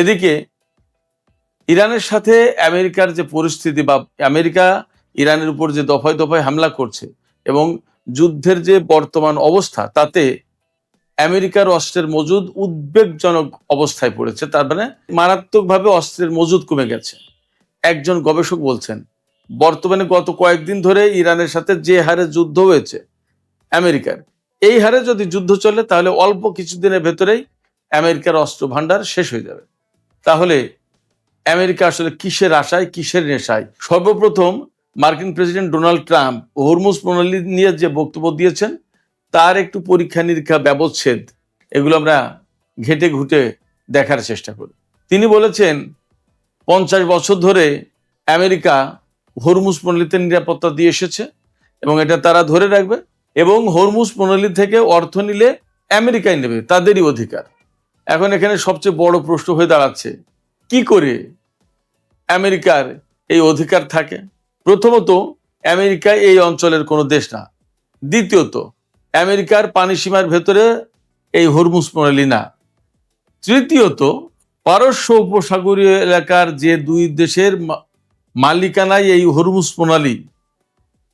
এদিকে ইরানের সাথে আমেরিকার যে পরিস্থিতি বা আমেরিকা ইরানের উপর যে দফায় দফায় হামলা করছে এবং যুদ্ধের যে বর্তমান অবস্থা, তাতে আমেরিকার অস্ত্রের মজুদ উদ্বেগজনক অবস্থায় পড়েছে। তার মানে মারাত্মকভাবে অস্ত্রের মজুদ কমে গেছে। একজন গবেষক বলছেন, বর্তমানে গত কয়েকদিন ধরে ইরানের সাথে যে হারে যুদ্ধ হয়েছে আমেরিকার, এই হারে যদি যুদ্ধ চলে তাহলে অল্প কিছুদিনের ভেতরেই আমেরিকার অস্ত্র ভান্ডার শেষ হয়ে যাবে। তাহলে আমেরিকা আসলে কিসের আশায়, কিসের নেশায়? সর্বপ্রথম মার্কিন প্রেসিডেন্ট ডোনাল্ড ট্রাম্প হরমুজ প্রণালী নিয়ে যে বক্তব্য দিয়েছেন, তার একটু পরীক্ষা নিরীক্ষা, ব্যবচ্ছেদ, এগুলো আমরা ঘেটে ঘুটে দেখার চেষ্টা করি। তিনি বলেছেন 50 বছর ধরে আমেরিকা হরমুজ প্রণালীতে নিরাপত্তা দিয়ে এসেছে এবং এটা তারা ধরে রাখবে, এবং হরমুজ প্রণালী থেকে অর্থ নিলে আমেরিকাই নেবে, তাদেরই অধিকার। এখন এখানে সবচেয়ে বড় প্রশ্ন হয়ে দাঁড়াচ্ছে, কি করে আমেরিকার এই অধিকার থাকে? প্রথমত, আমেরিকা এই অঞ্চলের কোনো দেশ না। দ্বিতীয়ত, আমেরিকার পানিসীমার ভেতরে এই হরমুজ প্রণালী না। তৃতীয়ত, পারস্য উপসাগরীয় এলাকার যে দুই দেশের মালিকানায় এই হরমুজ প্রণালী,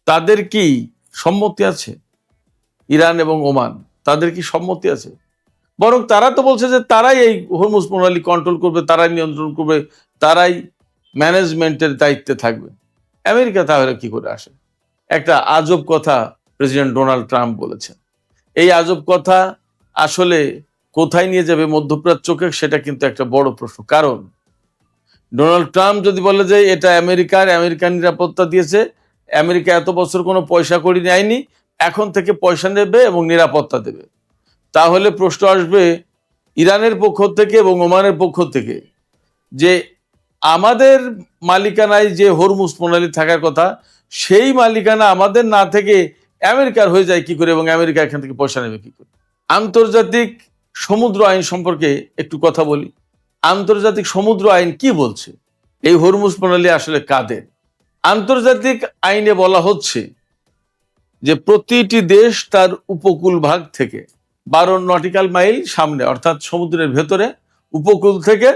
তাদের কি সম্মতি আছে? ইরান এবং ওমান, তাদের কি সম্মতি আছে? বরং তারা তো বলছে যে তারাই এই হরমুজ প্রণালী কন্ট্রোল করবে, তারাই নিয়ন্ত্রণ করবে, তারাই ম্যানেজমেন্টের দায়িত্বে থাকবে। আমেরিকা তাহলে কি করে আসে? একটা আজব কথা প্রেসিডেন্ট ডোনাল্ড ট্রাম্প বলেছেন। এই আজব কথা আসলে কোথায় নিয়ে যাবে মধ্যপ্রাচ্যকে, সেটা কিন্তু একটা বড় প্রশ্ন। কারণ ডোনাল্ড ট্রাম্প যদি বলে যে এটা আমেরিকান নিরাপত্তা দিয়েছে, আমেরিকা এত বছর কোনো পয়সা কড়ি নেয়নি, এখন থেকে পয়সা নেবে এবং নিরাপত্তা দেবে, তাহলে প্রশ্ন আসবে ইরানের পক্ষ থেকে এবং ওমানের পক্ষ থেকে যে আমাদের মালিকানায় যে হরমুজ প্রণালী থাকার কথা, সেই মালিকানা আমাদের না থেকে আমেরিকার হয়ে যায় কি করে, এবং আমেরিকা এখান থেকে পয়সা নেবে কি করে? আন্তর্জাতিক সমুদ্র আইন সম্পর্কে একটু কথা বলি। আন্তর্জাতিক সমুদ্র আইন কি বলছে? এই হরমুজ প্রণালী আসলে কাদের? আন্তর্জাতিক আইনে বলা হচ্ছে যে প্রতিটি দেশ তার উপকূল ভাগ থেকে 12 নটিক্যাল মাইল সামনে, অর্থাৎ সমুদ্রের ভেতরে উপকূল থেকে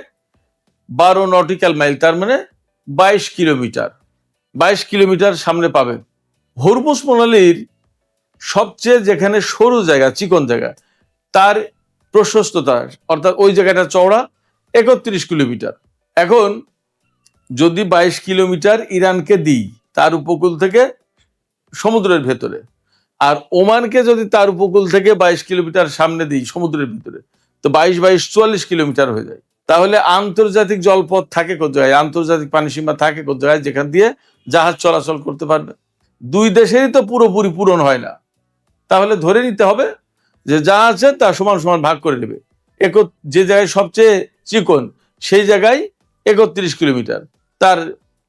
12 নটিক্যাল মাইল, তার মানে 22 কিলোমিটার সামনে পাবে। হরমুজ প্রণালীর সবচেয়ে যেখানে সরু জায়গা, চিকন জায়গা, তার প্রশস্ততা, অর্থাৎ ওই জায়গাটা চওড়া 31 কিলোমিটার। এখন যদি 22 কিলোমিটার ইরানকে দিই তার উপকূল থেকে সমুদ্রের ভেতরে, আর ওমানকে যদি তার উপকূল থেকে 22 কিলোমিটার সামনে দিই সমুদ্রের ভিতরে, তো 22 44 কিলোমিটার হয়ে যায়। তাহলে আন্তর্জাতিক জলপথ থাকে কোন জায়গায়, আন্তর্জাতিক পানিসীমা থাকে কোন জায়গায়, যেখান দিয়ে জাহাজ চলাচল করতে পারবে? দুই দেশেরই তো পুরোপুরি পূরণ হয় না। তাহলে ধরে নিতে হবে যে যা আছে তা সমান সমান ভাগ করে নেবে। যে জায়গায় সবচেয়ে চিকন সেই জায়গায় 31 কিলোমিটার, তার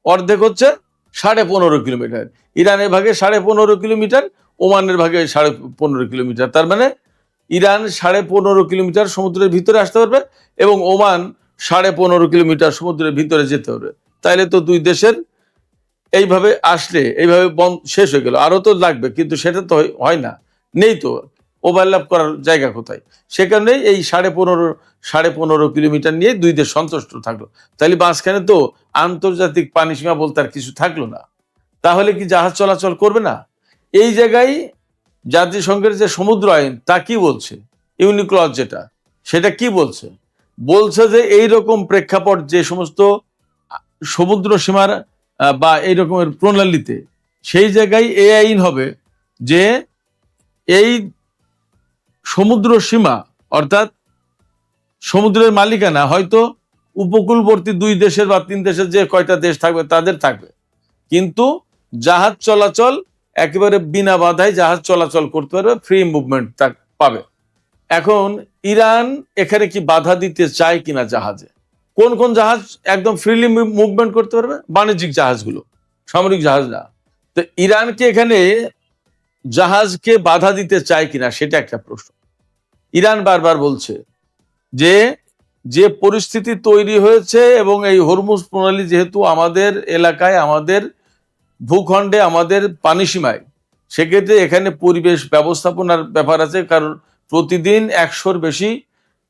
অর্ধেক হচ্ছে 15.5 কিলোমিটার। ইরানের ভাগে 15.5 কিলোমিটার, ওমানের ভাগে 15.5 কিলোমিটার। তার মানে ইরান 15.5 কিলোমিটার সমুদ্রের ভিতরে আসতে পারবে এবং ওমান 15.5 কিলোমিটার সমুদ্রের ভিতরে যেতে পারবে। তাইলে তো দুই দেশের এইভাবে আসলে এইভাবে শেষ হয়ে গেল। আরো তো লাগবে, কিন্তু সেটা তো হয় না, নেই তো ওভারল্যাপ করার জায়গা কোথায়? সে কারণেই এই 15.5 কিলোমিটার নিয়ে দুই দেশ সন্তুষ্ট থাকলো। তাহলে মাঝখানে তো আন্তর্জাতিক পানিসীমা বলতে আর কিছু থাকলো না। তাহলে কি জাহাজ চলাচল করবে না? এই জায়গায় জাতিসংঘের যে সমুদ্র আইন তা কি বলছে, ইউনিক্লজ যেটা, সেটা কি বলছে? বলছে যে এই রকম প্রেক্ষাপট, যে সমস্ত সমুদ্র সীমার বা এই রকমের প্রণালীতে, সেই জায়গায় এই আইন হবে যে এই সমুদ্র সীমা, অর্থাৎ সমুদ্রের মালিকানা হয়তো উপকূলবর্তী দুই দেশের বা 3 দেশের যে কয়টা দেশ থাকবে তাদের থাকবে, কিন্তু জাহাজ চলাচল একেবারে বিনা বাধায় জাহাজ চলাচল করতে পারবে, ফ্রি মুভমেন্ট পাবে। এখন ইরান এখানে কি বাধা দিতে চায় কিনা জাহাজে? কোন কোন জাহাজ একদম ফ্রিলি মুভমেন্ট করতে পারবে? বাণিজ্যিক জাহাজগুলো, সামরিক জাহাজ না। তো ইরান কি এখানে জাহাজকে বাধা দিতে চায় কিনা, সেটা একটা প্রশ্ন। ইরান বারবার বলছে যে যে পরিস্থিতি তৈরি হয়েছে, এবং এই হরমুজ প্রণালী যেহেতু আমাদের এলাকায়, আমাদের ভূখণ্ডে, আমাদের পানিসীমায়, সেক্ষেত্রে এখানে পরিবেশ ব্যবস্থাপনার ব্যাপার আছে। কারণ প্রতিদিন 100-র বেশি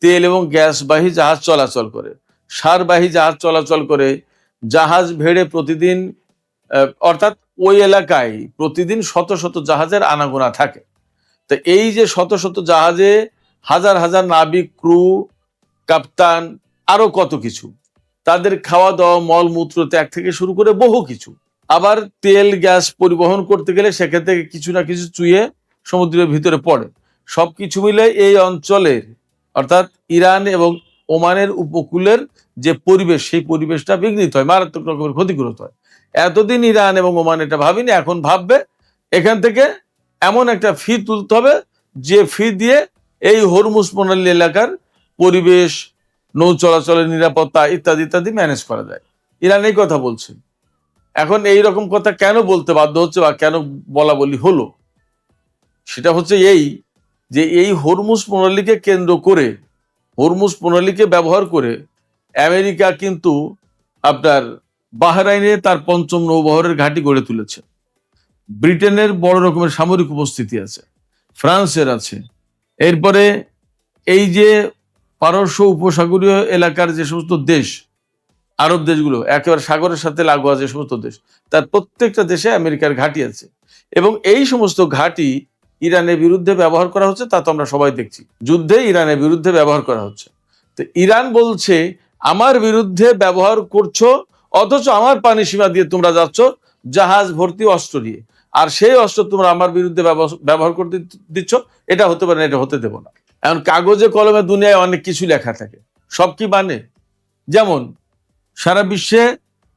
তেল এবং গ্যাসবাহী জাহাজ চলাচল করে, সারবাহী জাহাজ চলাচল করে, জাহাজ ভেড়ে প্রতিদিন অর্থাৎ ওই এলাকায় প্রতিদিন শত শত জাহাজের আনাগোনা থাকে। তো এই যে শত শত জাহাজে হাজার হাজার নাবিক, ক্রু, কাপ্তান, আরো কত কিছু, তাদের খাওয়া দাওয়া, মলমূত্র ত্যাগ থেকে শুরু করে বহু কিছু। আবার তেল গ্যাস পরিবহন করতে গেলে সেখান থেকে কিছু না কিছু চুইয়ে সমুদ্রের ভিতরে পড়ে। সবকিছু মিলে এই অঞ্চলের অর্থাৎ ইরান এবং ওমানের উপকূলের যে পরিবেশ, সেই পরিবেশটা বিঘ্নিত হয়, মারাত্মক রকমের ক্ষতিগ্রস্ত হয়। এতদিন ইরান এবং ওমান এটা ভাবিনি, এখন ভাববে। এখান থেকে এমন একটা ফি তুলতে হবে যে ফি দিয়ে এই হরমুজ প্রণালী এলাকার পরিবেশ, নৌ চলাচলের নিরাপত্তা ইত্যাদি ইত্যাদি ম্যানেজ করা যায়। ইরান এই কথা বলছে। এখন এই রকম কথা কেন বলতে বাধ্য হচ্ছে বা কেন বলা বলি হলো, সেটা হচ্ছে এই যে এই হরমুজ প্রণালীকে কেন্দ্র করে, হরমুজ প্রণালীকে ব্যবহার করে আমেরিকা কিন্তু আপনার বাহরাইনে তার ৫ম নৌবহরের ঘাঁটি গড়ে তুলেছে। ব্রিটেনের বড় রকমের সামরিক উপস্থিতি আছে, ফ্রান্সের আছে। এরপরে এই যে পারস্য উপসাগরীয় এলাকার যে সমস্ত দেশ, আরব দেশগুলো একেবারে সাগরের সাথে লাগোয়া যে সমস্ত দেশ, তার প্রত্যেকটা দেশে আমেরিকার ঘাঁটি আছে। এবং এই সমস্ত ঘাঁটি ইরানের বিরুদ্ধে ব্যবহার করা হচ্ছে, তা তো আমরা সবাই দেখছি। যুদ্ধে ইরানের বিরুদ্ধে ব্যবহার করা হচ্ছে। তো ইরান বলছে আমার বিরুদ্ধে ব্যবহার করছো, অথচ আমার পানি সীমা দিয়ে তোমরা যাচ্ছ জাহাজ ভর্তি অস্ত্র দিয়ে, আর সেই অস্ত্র তোমরা আমার বিরুদ্ধে ব্যবহার করতে দিচ্ছ। এটা হতে পারে না, এটা হতে দেব না। এখন কাগজে কলমে দুনিয়ায় অনেক কিছু লেখা থাকে, সব কি মানে? যেমন সারা বিশ্বে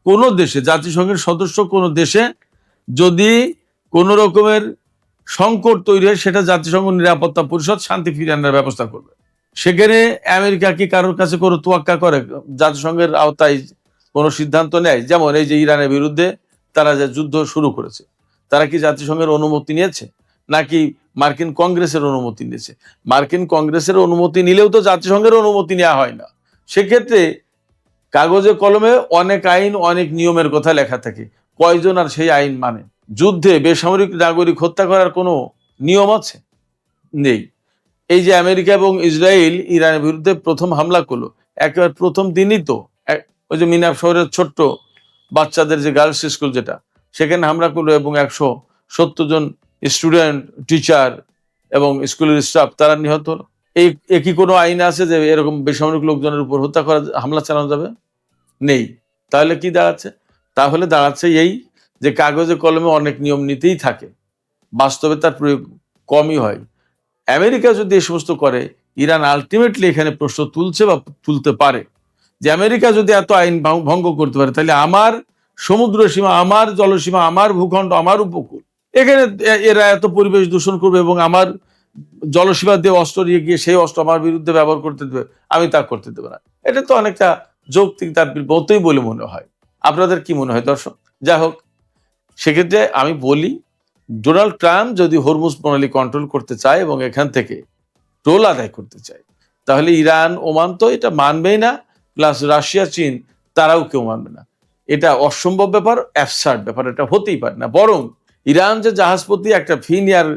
কোনো দেশে, জাতিসংঘের সদস্য কোনো দেশে যদি কোনো রকমের সংকট তৈরি হয়, সেটা জাতিসংঘ নিরাপত্তা পরিষদ শান্তি ফিরিয়ে আনার ব্যবস্থা করবে। সেখানে আমেরিকা কি কারোর কাছে কোনো তোয়াক্কা করে জাতিসংঘের আওতায় কোনো সিদ্ধান্ত নেয়? যেমন এই যে ইরানের বিরুদ্ধে তারা যে যুদ্ধ শুরু করেছে, তারা কি জাতিসংঘের অনুমতি নিয়েছে নাকি মার্কিন কংগ্রেসের অনুমতি নিয়েছে? মার্কিন কংগ্রেসের অনুমতি নিলেও তো জাতিসংঘের অনুমতি নেওয়া হয় না। সেক্ষেত্রে কাগজে কলমে অনেক আইন, অনেক নিয়মের কথা লেখা থাকে, কয়জন আর সেই আইন মানে? যুদ্ধে বেসামরিক নাগরিক হত্যা করার কোনো নিয়ম আছে? নেই। এই যে আমেরিকা এবং ইসরায়েল ইরানের বিরুদ্ধে প্রথম হামলা করলো, একেবারে প্রথম দিনই তো ওই যে মিনাব শহরের ছোট্ট বাচ্চাদের যে গার্লস স্কুল, যেটা সেখানে হামলা করলো এবং ১৭০ জন স্টুডেন্ট, টিচার এবং স্কুলের স্টাফ তারা নিহত হলো। কি কোনো আইন আছে যে এরকম বেসামরিক লোকজনের উপর হত্যা করা, হামলা চালানো যাবে? নেই। তাহলে কি দাঁড়াচ্ছে? তাহলে দাঁড়াচ্ছে এই যে কাগজে কলমে অনেক নিয়ম নীতিই থাকে, বাস্তবে তার প্রয়োগ কমই হয়। আমেরিকা যদি এই সমস্ত করে, ইরান আলটিমেটলি এখানে প্রশ্ন তুলছে বা তুলতে পারে যে আমেরিকা যদি এত আইন ভঙ্গ করতে পারে, তাহলে আমার সমুদ্র সীমা, আমার জলসীমা, আমার ভূখণ্ড, আমার উপকূল, এখানে এরা এত পরিবেশ দূষণ করবে এবং আমার জলসীমা দিয়ে অস্ত্র নিয়ে গিয়ে সেই অস্ত্র আমার বিরুদ্ধে ব্যবহার করতে দেবে, আমি তা করতে দেবো না। এটা তো অনেকটা যৌক্তিক তার মতোই বলে মনে হয়। আপনাদের কি মনে হয় দর্শক? যাই হোক, সেক্ষেত্রে আমি বলি, ডোনাল্ড ট্রাম্প যদি হরমুজ প্রণালী কন্ট্রোল করতে চায় এবং এখান থেকে টোল আদায় করতে চায়, তাহলে ইরান, ওমান তো এটা মানবেই না, প্লাস রাশিয়া, চীন, তারাও কেউ মানবে না। এটা অসম্ভব ব্যাপার, অ্যাবসার্ড ব্যাপার, এটা হতেই পারে না। বরং ইরান যে জাহাজপতি একটা ফি নেওয়ার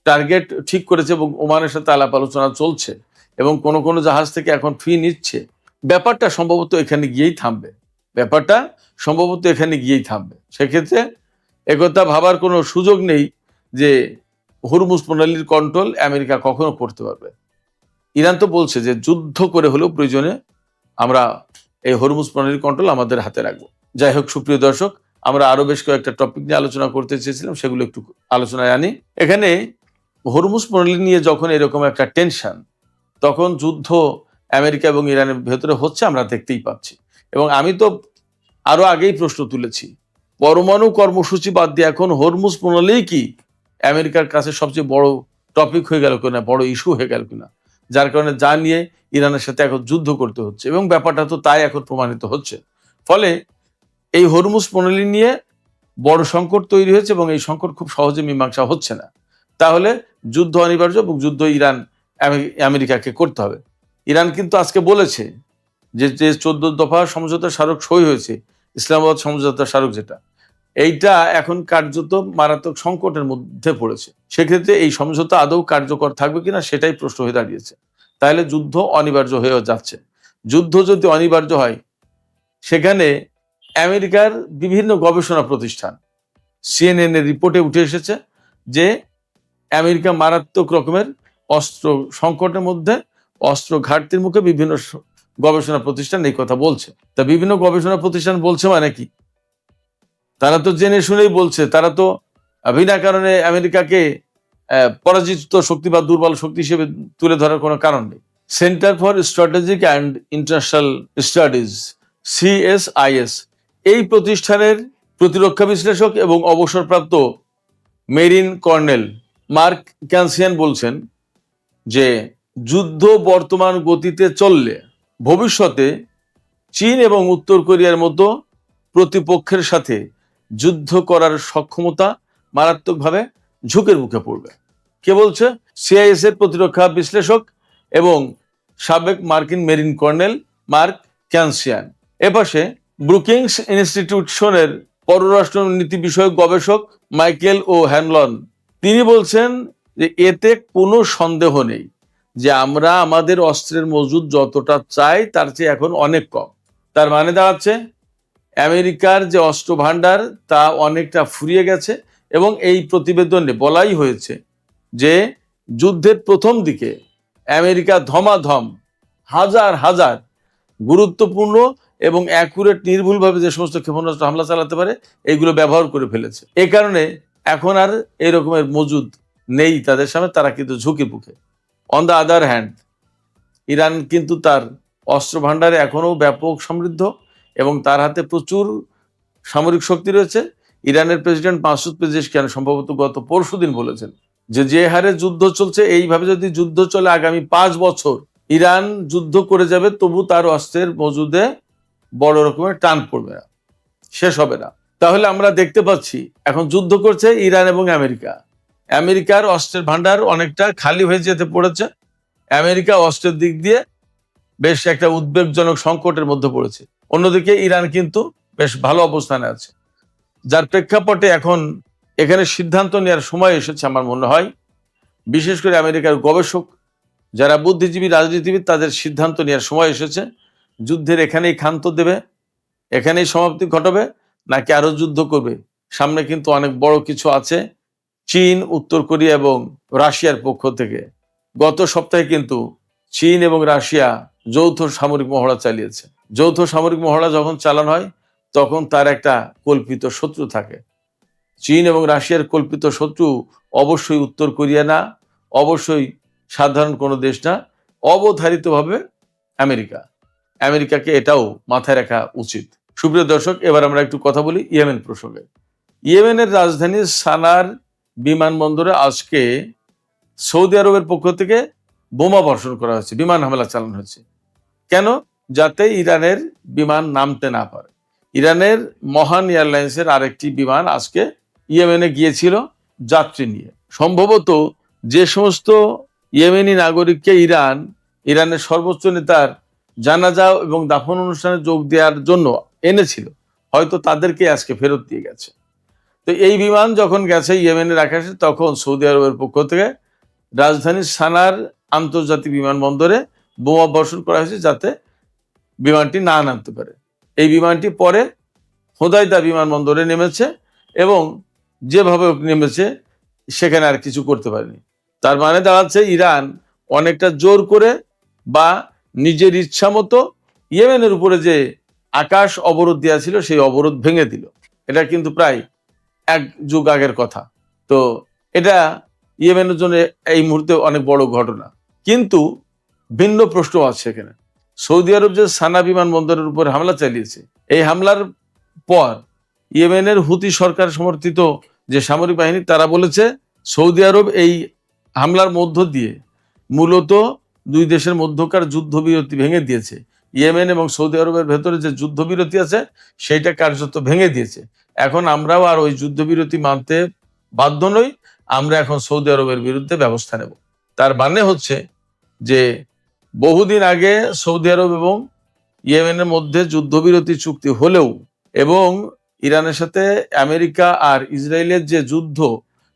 টার্গেট ঠিক করেছে এবং ওমানের সাথে আলাপ আলোচনা চলছে এবং কোন কোন জাহাজ থেকে এখন ফি নিচ্ছে, ব্যাপারটা সম্ভবত এখানে গিয়েই থামবে। ব্যাপারটা সম্ভবত এখানে গিয়েই থামবে। সেক্ষেত্রে একথা ভাবার কোনো সুযোগ নেই যে হরমুজ প্রণালীর কন্ট্রোল আমেরিকা কখনো করতে পারবে। ইরান তো বলছে যে যুদ্ধ করে হলেও প্রয়োজনে আমরা এই হরমুজ প্রণালীর কন্ট্রোল আমাদের হাতে রাখবো। যাই হোক, সুপ্রিয় দর্শক, আমরা আরো বেশ কয়েকটা টপিক নিয়ে আলোচনা করতে চেয়েছিলাম, সেগুলো একটু আলোচনায় আনি। এখানে হরমুজ প্রণালী নিয়ে যখন এরকম একটা টেনশন, তখন যুদ্ধ আমেরিকা এবং ইরানের ভেতরে হচ্ছে আমরা দেখতেই পাচ্ছি। এবং আমি তো আরো আগেই প্রশ্ন তুলেছি, পরমাণু কর্মসূচি বাদ দিয়ে এখন হরমুজ প্রণালী কি আমেরিকার কাছে সবচেয়ে বড় টপিক হয়ে গেল কিনা, বড় ইস্যু হয়ে গেল কিনা, যার কারণে যা নিয়ে ইরানের সাথে এখন যুদ্ধ করতে হচ্ছে। এবং ব্যাপারটা তো তাই এখন প্রমাণিত হচ্ছে। ফলে এই হরমুজ প্রণালী নিয়ে বড় সংকট তৈরি হয়েছে এবং এই সংকট খুব সহজে মীমাংসা হচ্ছে না। তাহলে যুদ্ধ অনিবার্য এবং যুদ্ধ ইরান আমেরিকাকে করতে হবে। ইরান কিন্তু আজকে বলেছে যে 14 দফা সমঝোতা স্মারক সই হয়েছে, ইসলামাবাদ সমঝোতা স্মারক, যেটা এইটা এখন কার্যত মারাত্মক সংকটের মধ্যে পড়েছে। সেক্ষেত্রে এই সমঝোতা আদৌ কার্যকর থাকবে কিনা সেটাই প্রশ্ন হয়ে দাঁড়িয়েছে। তাহলে যুদ্ধ অনিবার্য হয়ে যাচ্ছে। যুদ্ধ যদি অনিবার্য হয়, সেখানে আমেরিকার বিভিন্ন গবেষণা প্রতিষ্ঠান, CNN এর রিপোর্টে উঠে এসেছে যে আমেরিকা মারাত্মক রকমের অস্ত্র সংকটের মধ্যে, অস্ত্র ঘাটতির মুখে। বিভিন্ন গবেষণা প্রতিষ্ঠান এই কথা বলছে। তা বিভিন্ন গবেষণা প্রতিষ্ঠান বলছে মানে কি? তারা তো জেনে শুনেই বলছে, তারা তো বিনা কারণে আমেরিকাকে পরাজিত শক্তি বা দুর্বল শক্তি হিসেবে তুলে ধরার কোনো কারণ নেই। Centre for strategic and international studies, CSIS, এই প্রতিষ্ঠানের প্রতিরক্ষা বিশ্লেষক এবং অবসরপ্রাপ্ত মেরিন কর্নেল মার্ক ক্যানসিয়ান বলছেন যে যুদ্ধ বর্তমান গতিতে চললে ভবিষ্যতে চীন এবং উত্তর কোরিয়ার মতো প্রতিপক্ষের সাথে যুদ্ধ করার সক্ষমতা মারাত্মকভাবে ঝুঁকির মুখে পড়বে। কে বলছে? CIS এর প্রতিরক্ষা বিশ্লেষক এবং সাবেক মার্কিন মেরিন কর্নেল মার্ক ক্যানসিয়ান। এপাশে ব্রুকিংস ইনস্টিটিউশনের পররাষ্ট্র নীতি বিষয়ক গবেষক মাইকেল ও হ্যানলন, তিনি বলছেন যে এতে কোনো সন্দেহ নেই যে আমরা আমাদের অস্ত্রের মজুদ যতটা চাই তার চেয়ে এখন অনেক কম। তার মানে দাঁড়াচ্ছে আমেরিকার যে অস্ত্র ভান্ডার তা অনেকটা ফুরিয়ে গেছে। এবং এই প্রতিবেদনে বলাই হয়েছে যে যুদ্ধের প্রথম দিকে আমেরিকা ধমাধম হাজার হাজার গুরুত্বপূর্ণ এবং অ্যাকুরেট, নির্ভুলভাবে যে সমস্ত ক্ষেপণাস্ত্র হামলা চালাতে পারে এইগুলো ব্যবহার করে ফেলেছে। এ কারণে এখন আর এই রকমের মজুদ নেই তাদের সামনে, তারা কিন্তু ঝুঁকির মুখে। On the other hand, Iran কিন্তু তার অস্ত্র ভান্ডারে এখনও ব্যাপক সমৃদ্ধ এবং তার হাতে প্রচুর সামরিক শক্তি রয়েছে। ইরানের প্রেসিডেন্ট মাসুদ পেজেশকিয়ান সম্ভবত গত পরশুদিন বলেছেন যে হারে যুদ্ধ চলছে, এইভাবে যদি যুদ্ধ চলে আগামী 5 বছর ইরান যুদ্ধ করে যাবে, তবু তার অস্ত্রের মজুদে বড় রকমের টান পড়বে না, শেষ হবে না। তাহলে আমরা দেখতে পাচ্ছি এখন যুদ্ধ করছে ইরান এবং আমেরিকা। আমেরিকার অস্ত্রের ভান্ডার অনেকটা খালি হয়ে যেতে পড়েছে। আমেরিকা অস্ত্রের দিক দিয়ে বেশ একটা উদ্বেগজনক সংকটের মধ্যে পড়েছে। অন্যদিকে ইরান কিন্তু বেশ ভালো অবস্থানে আছে, যার প্রেক্ষাপটে এখন এখানে সিদ্ধান্ত নেওয়ার সময় এসেছে আমার মনে হয়। বিশেষ করে আমেরিকার গবেষক, যারা বুদ্ধিজীবী, রাজনীতিবিদ, তাদের সিদ্ধান্ত নেওয়ার সময় এসেছে। যুদ্ধের এখানেই ক্ষান্ত দেবে, এখানেই সমাপ্তি ঘটাবে, নাকি আরো যুদ্ধ করবে? সামনে কিন্তু অনেক বড় কিছু আছে। চীন, উত্তর কোরিয়া এবং রাশিয়ার পক্ষ থেকে গত সপ্তাহে কিন্তু চীন এবং রাশিয়া যৌথ সামরিক মহড়া চালিয়েছে। যৌথ সামরিক মহড়া যখন চালানো হয় তখন তার একটা কল্পিত শত্রু থাকে। চীন এবং রাশিয়ার কল্পিত শত্রু অবশ্যই উত্তর কোরিয়া না, অবশ্যই সাধারণ কোনো দেশ না, অবধারিতভাবে আমেরিকা। আমেরিকাকে এটাও মাথায় রাখা উচিত। সুপ্রিয় দর্শক, এবার আমরা একটু কথা বলি ইয়েমেন প্রসঙ্গে। ইয়েমেনের রাজধানী সানার বিমানবন্দরে আজকে সৌদি আরবের পক্ষ থেকে বোমা বর্ষণ করা হয়েছে, বিমান হামলা চালানো হয়েছে। কেন? যাতে ইরানের বিমান নামতে না পারে। ইরানের মহান এয়ারলাইন্সের আরেকটি বিমান আজকে ইয়েমেনে গিয়েছিল যাত্রী নিয়ে। সম্ভবত যে সমস্ত ইয়েমেনি নাগরিককে ইরানের সর্বোচ্চ নেতার জানাজা এবং দাফন অনুষ্ঠানে যোগ দেওয়ার জন্য এনেছিল, হয়তো তাদেরকে আজকে ফেরত দিয়ে গেছে। তো এই বিমান যখন গেছে ইয়েমেনের আকাশে, তখন সৌদি আরবের পক্ষ থেকে রাজধানীর সানার আন্তর্জাতিক বিমানবন্দরে বোমা বর্ষণ করা হয়েছে যাতে বিমানটি না নামতে পারে। এই বিমানটি পরে হোদাইদা বিমানবন্দরে নেমেছে এবং যেভাবে নেমেছে সেখানে আর কিছু করতে পারেনি। তার মানে দাঁড়াচ্ছে ইরান অনেকটা জোর করে বা নিজের ইচ্ছা মতো ইয়েমেনের উপরে যে আকাশ অবরোধ দেওয়া ছিল সেই অবরোধ ভেঙে দিল। এটা কিন্তু প্রায় 1 যুগ আগের কথা। তো এটা ইয়েমেনের জন্য এই মুহূর্তে অনেক বড় ঘটনা। কিন্তু ভিন্ন প্রশ্ন আছে এখানে। সৌদি আরব যে সানা বিমানবন্দরের উপর হামলা চালিয়েছে, এই হামলার পর ইয়েমেনের হুতি সরকার সমর্থিত যে সামরিক বাহিনী, তারা বলেছে সৌদি আরব এই হামলার মধ্য দিয়ে মূলত 2 দেশের মধ্যকার যুদ্ধবিরতি ভেঙে দিয়েছে। ইয়েমেন এবং সৌদি আরবের ভেতরে যে যুদ্ধবিরতি আছে সেইটা কার্যত ভেঙে দিয়েছে। এখন আমরাও আর ওই যুদ্ধবিরতি মানতে বাধ্য নই, আমরা এখন সৌদি আরবের বিরুদ্ধে ব্যবস্থা নেব। তার মানে হচ্ছে যে বহুদিন আগে সৌদি আরব এবং ইয়েমেনের মধ্যে যুদ্ধবিরতি চুক্তি হলেও এবং ইরানের সাথে আমেরিকা আর ইসরায়েলের যে যুদ্ধ,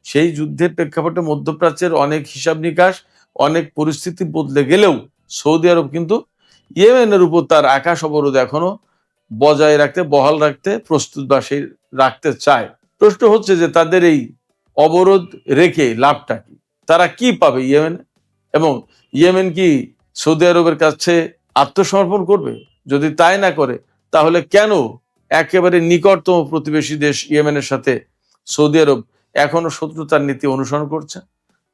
সেই যুদ্ধের প্রেক্ষাপটে মধ্যপ্রাচ্যের অনেক হিসাব নিকাশ, অনেক পরিস্থিতি বদলে গেলেও সৌদি আরব কিন্তু ইয়েমেনের উপর তার আকাশ অবরোধ এখনো বজায় রাখতে, বহাল রাখতে প্রস্তুত বা সেই রাখতে চায়। প্রশ্ন হচ্ছে যে তাদের এই অবরোধ রেখে লাভটা কি? তারা কি পাবে ইয়েমেনে? এবং ইয়েমেন কি সৌদি আরবের কাছে আত্মসমর্পণ করবে? যদি তাই না করে তাহলে কেন একেবারে নিকটতম প্রতিবেশী দেশ ইয়েমেনের সাথে সৌদি আরব এখনো শত্রুতার নীতি অনুসরণ করছে?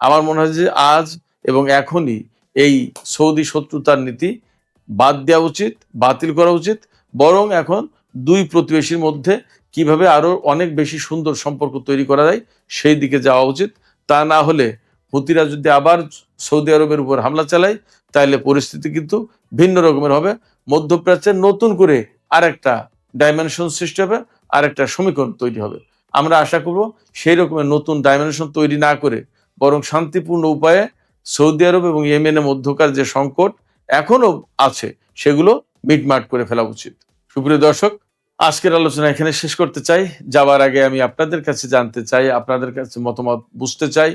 আমার মনে হয় যে আজ এবং এখনই এই সৌদি শত্রুতার নীতি বাদ দেওয়া উচিত, বাতিল করা উচিত। বরং এখন দুই প্রতিবেশীর মধ্যে কিভাবে আরো অনেক বেশি সুন্দর সম্পর্ক তৈরি করা যায় সেই দিকে যাওয়া উচিত। তা না হলে হুতিরা যদি আবার সৌদি আরবের উপর হামলা চালায় তাহলে পরিস্থিতি কিন্তু ভিন্ন রকমের হবে। মধ্যপ্রাচ্যে নতুন করে আরেকটা ডাইমেনশন সৃষ্টি হবে, আরেকটা সমীকরণ তৈরি হবে। আমরা আশা করব সেই রকমের নতুন ডাইমেনশন তৈরি না করে বরং শান্তিপূর্ণ উপায়ে সৌদি আরব এবং ইয়েমেনের মধ্যকার যে সংকট এখনো আছে সেগুলো মিটমাট করে ফেলা উচিত। সুপ্রিয় দর্শক, আজকের আলোচনা এখানে শেষ করতে চাই। যাবার আগে আমি আপনাদের কাছে জানতে চাই, আপনাদের কাছে মতামত বুঝতে চাই